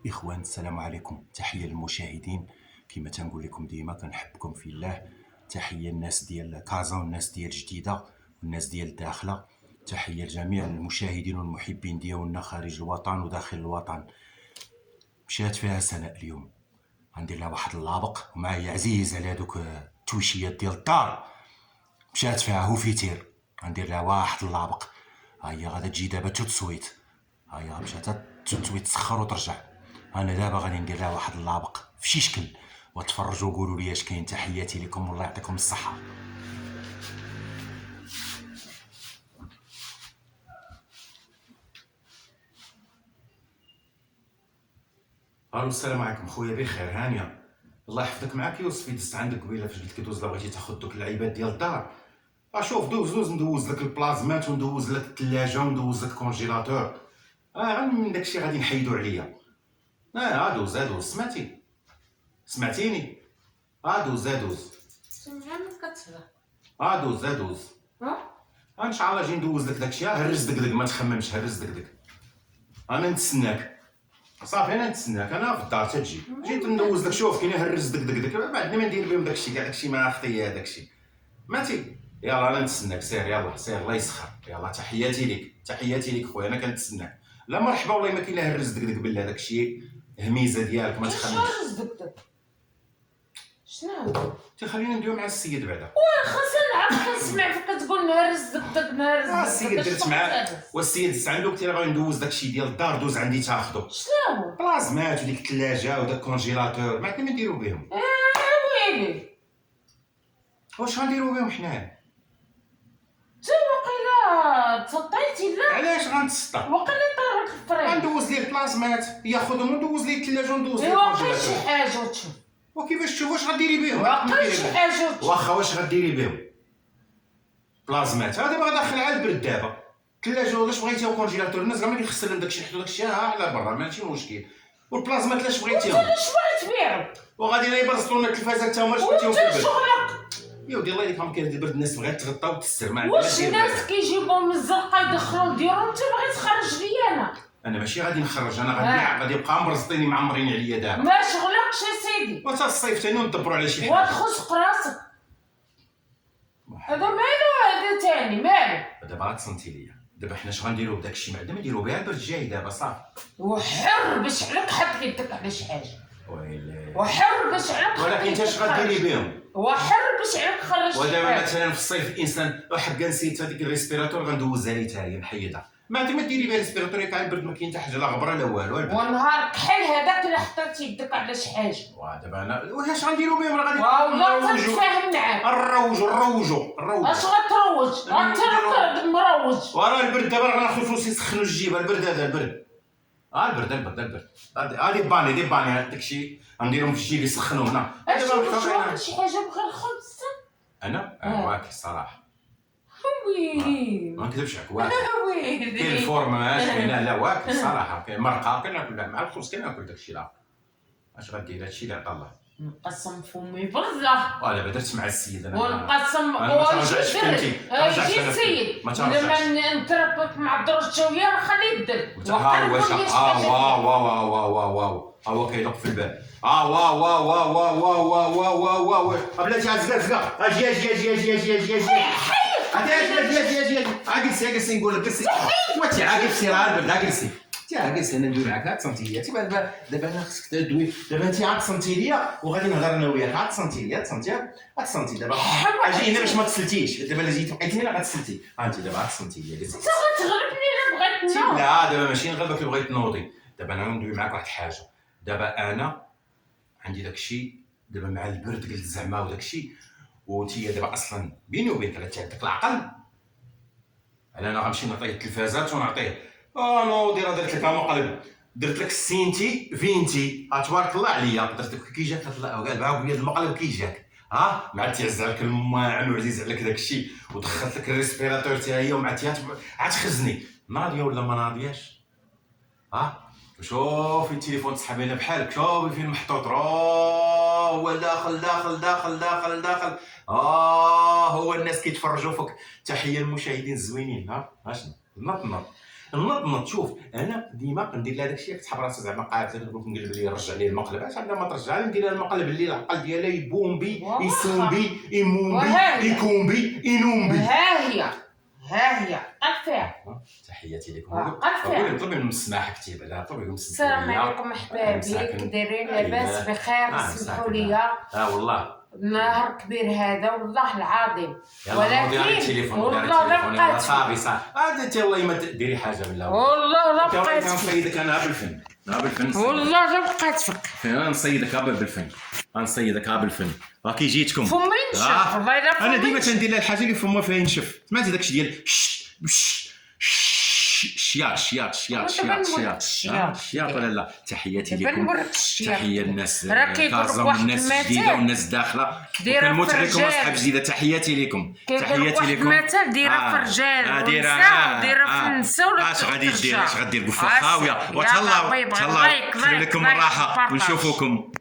إخوان السلام عليكم، تحية للمشاهدين. كما تنقول لكم ديما كنحبكم في الله. تحية الناس ديال كازا والناس ديال جديدة والناس ديال الداخلة. تحية لجميع المشاهدين والمحبين ديالنا خارج الوطن وداخل الوطن. مشات فيها سناء اليوم، غندير لها واحد اللابق ومعايا عزيز على هذوك التويشيات ديال الدار. مشات فيها هوفيتير، غندير لها واحد اللابق. ها هي غادا تجي دابا تتصويت، ها هي غتمشى تتصويت تسخر وترجع. انا دابا غادي ندير لها واحد اللابق في شي شكل وتفرجوا وقولوا لي اش كاين. تحياتي لكم والله يعطيكم الصحه. الو السلام عليكم خويا، بخير؟ هانيه الله يحفظك. معاك يوسفي، دزت عندك قبيله فاش قلت لك دوز لا بغيتي تاخذ دوك اللعيبات ديال الدار. شوف دوز ندوز لك البلازمات وندوز لك الثلاجه وندوز لك الكونجيلاتور. غير من داكشي غادي نحيدو عليا. دوز سمعتيني؟ دوز سمعان كتبه. دوز ان شاء الله. جي ندوز لك داكشي. هرز دقدق، ما تخممش، هرز دقدق. انا نتسناك صافي، انا نتسناك، انا في الدار تجي. جيت ندوز لك. شوف كاين هرز دقدق بعد ما ندير بهم داكشي كاع، داكشي ما خطيه داكشي. ماتي يلا انا نتسناك. سير يلا سير، الله يسخر. يلا تحياتي ليك خويا، انا كنتسناك. لا مرحبا، والله ما كاين لا هرز دقدق بالله، داكشي هميزه ديالك، ما تخممش. هرز دقدق شنو؟ خلينا ندويو مع السيد بعدا. خاصنا نعرف. كنسمع فيك كتقول نهرز دقدق السيد درت معاه، والسيد دز عنده قلت له غادي ندوز داكشي ديال الدار، دوز عندي تاخذو. شنو؟ بلازمات وديك الثلاجه وداك الكونجيلاتور، ما عندنا ما نديرو بهم. ويلي واش غنديرو بهم حنايا؟ انت واقيلا تسطيتي؟ لا علاش غنتسطى؟ واقيلا طارك الطريق. غندوز ليه البلازمات ياخذهم وندوز ليه الثلاجه وندوز ليه واقيلا الكونجيلاتور. شي حاجه وتشوف. وكيفاش تشوف؟ واش غديري بهم؟ واقيلا شي حاجه وتشوف. واخا واش غديري بهم؟ بلازمات دابا غادخل على البرد. دابا الثلاجه واش بغيتي وكونجيلاتور، الناس راه ما كيخسر لهم داكشي، يحطوا داكشي على برا ماشي مشكل. والبلازمات لاش بغيتيهم؟ انت لاش بغيت بيهم؟ وغادي يبرزطوا لنا التلفازات حتى هما. اش بغيتيهم في وانت البرد؟ شغلك. يا ودي الله يرحم، كاين البرد الناس بغات تغطى وتستر. ما واش الناس كيجيبوا من الزنقه يدخلوا نديروا؟ انت باغي تخرج ليا انا ماشي غادي نخرج، انا غادي يبقى مرزطيني معمرين عليا دابا. ما شغلكش يا سيدي، وتا الصيف ثاني وندبروا على شي حاجه. وتخص راسك. هذا مالو؟ هذا ثاني مالو؟ دابا غتصنتي ليا. دابا حنا اش غنديروا بداك الشيء؟ ما عندنا نديروا بها البرد جاي دابا صافي. وحر باش عليك حط يدك على شي حاجه. ويلي وحر باش عليك. ولكن انت اش غديري بهم؟ وحر باش عليك خرج شي ودابا حاجه. مثلا في الصيف الانسان حق نسيت هذيك الريسبيراتور غندوزها ليه حتى هي نحيدها. ما عندي ما ديري بها ريسبيراتور، كاع البرد ما كاين حتى حاجه، لا غبره لا والو. ونهار كحل هذاك اللي حطيت يدك على شي حاجه. دابا انا واش غنديروا بهم؟ راه غادي والله تنتفاهم معاك. نروجوا اش غتروج؟ غتروج مروج. وراه البرد دابا راه غناخذ فلوس يسخنوا الجيبه. البرد هذا البرد. البرد هادي باني داكشي غنديرهم في الجيب يسخنوا هنا. دابا شي حاجه بغير الخبز. انا واكل الصراحه. ويلي ما نكذبش عليك، واكل. ويلي كاين الفورما ماشي كاين، لا واكل الصراحه. كاين مرقه كناكل مع الخبز، كناكل داكشي. لا اش غدير؟ هادشي اللي عطا الله. نقسم فمي بالله. دابا درت مع السيد انا. ونقسم واجي السيد لما نتربك مع الدرجه ويا راه خليه يدير. واو كيدق في البال. واو بلاتي زقا اجي جلسي نقول لك جلسي. وانت عاقل سير البرد، جلسي جلسي. انا ندوي معاك هاد سنتي. دابا انا خصك تدوي. دابا انت عاد تصنتي ليا وغادي نهضر انا وياك. عاد تصنتي ليا تصنتي دابا. اجي هنا باش ما تسلتيش. دابا الا جيتي بقيتي هنا غتسلتي. انت دابا عاد تصنتي ليا. انت غتغلبني الا بغيت نوض. لا دابا ماشي نغلبك اللي بغيت نوضي. دابا انا ندوي معاك واحد الحاجه. دابا انا عندي داكشي دابا مع البرد قلت زعما وداكشي. وانتي دابا اصلا بيني وبينك راه عندك العقل. انا غنمشي نعطيه التلفازات ونعطيه. نوضي راه درت لك مقلب، درت لك سينتي فينتي. تبارك الله عليا. درت لك كي جاك كاع بيد المقلب كي جاك. مع تعز عليك الماعن وعزيز عليك داكشي، ودخلت لك الريسبيراتور حتى هي ومعتيها عاد خزني. ناضيه ولا ما ناضياش؟ شوفي التليفون تسحب لنا بحالك. شوفي فين محطوط. هو داخل. هو الناس كيتفرجوا فيك. تحيه للمشاهدين الزوينين. شنو نط نط شوف انا ديما كندير لها داكشي كتحب راسها زعما قاعده نقول لي رجع لي المقلب، اش عندها ما ترجع لي، ندير لها المقلب اللي العقل ديالها يبومبي يسومبي يمومبي يكومبي ينومبي. ها هي الفيها. تحياتي لكم. قولي نطلب من السماح كتيب عليها، طلبي لهم السلام عليكم احبابي، كي دايرين؟ لاباس بخير؟ سمحوا لي والله نهار كبير هذا والله العظيم، ولكن والله لا بقيت صافي انت والله ما ديري حاجه من الاول، والله لا بقيت كنصيدك انا بالفن والله لا بقيت فيك، انا نصيدك بالفن، غنصيدك بالفن. راكي جيتكم فمي نشف والله الا انا ديما تندير لها الحاجه اللي فمها فيها ينشف. سمعتي داكشي ديال شياط ولا لا؟ تحياتي لكم، تحيه الناس كازا والناس جديده والناس داخله، كنموت عليكم اصحاب جديده. تحياتي لكم، تحياتي لكم. مثال ديرها في الرجال ديرها في النساء. اش غادي دير؟ قفه خاويه. وتهلاو خلي لكم الراحه ونشوفوكم.